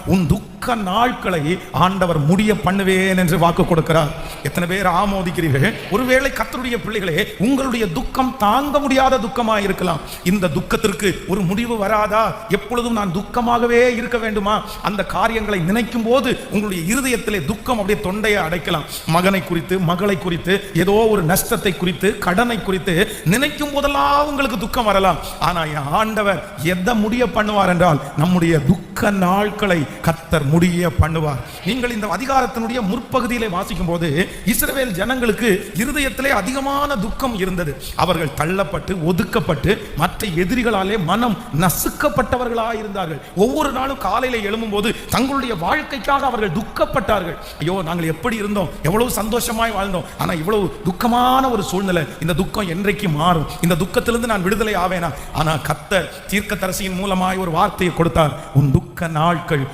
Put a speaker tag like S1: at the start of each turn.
S1: உன் துக்க நாட்களை ஆண்டவர் முடிய பண்ணுவேன் என்று வாக்கு கொடுக்கிறார். எத்தனை பேர் ஆமோதிக்கிறீர்கள்? ஒருவேளை கர்த்தருடைய பிள்ளைகளே, உங்களுடைய துக்கம் தாங்க முடியாத துக்கமா இருக்கலாம். இந்த துக்கத்திற்கு ஒரு முடிவு வராதா? எப்பொழுதும் நான் துக்கமாகவே இருக்க வேண்டுமா? அந்த காரியங்களை நினைக்கும் போது உங்களுடைய இருதயத்திலே துக்கம் அப்படியே தொண்டையை அடைக்கலாம். மகனை குறித்து, மகளை குறித்து, ஏதோ ஒரு நஷ்டத்தை குறித்து, கடனை குறித்து நினைக்கும் போதெல்லாம் உங்களுக்கு துக்கம் வரலாம். ஆனா என் ஆண்டவர் எதை முடிய பண்ணுவார் என்றால், நம்முடைய துக்க நாட்களை கர்த்தர் முடிய பண்ணுவார். நீங்கள் இந்த அதிகாரத்தினுடைய முற்பகுதியிலே வாசிக்கும் போது இஸ்ரவேல் ஜனங்களுக்கு இருதயத்திலே அதிகமான துக்கம் இருந்தது. அவர்கள் தள்ளப்பட்டு, ஒதுக்கப்பட்டு, மற்ற எதிரிகளாலே மனம் நசுக்கப்பட்டவர்களாக இருந்தார்கள். ஒவ்வொரு நாளும் காலையில எழும்பும் போது தங்களுடைய வாழ்க்கைக்காக அவர்கள் துக்கப்பட்டார்கள். ஐயோ, நாங்கள் எப்படி இருந்தோம், எவ்வளவு சந்தோஷமாய் வாழ்ந்தோம், ஆனா இவ்வளவு துக்கமான ஒரு சூழ்நிலை. இந்த துக்கம் என்றைக்கு மாறும்? இந்த துக்கத்திலிருந்து நான் விடுதலை ஆவேனா? ஆனா கர்த்தர் தீர்க்கதரிசியின் மூலமாய் ஒரு வார்த்தையை கொடுத்தார். உன் துக்க நாட்கள்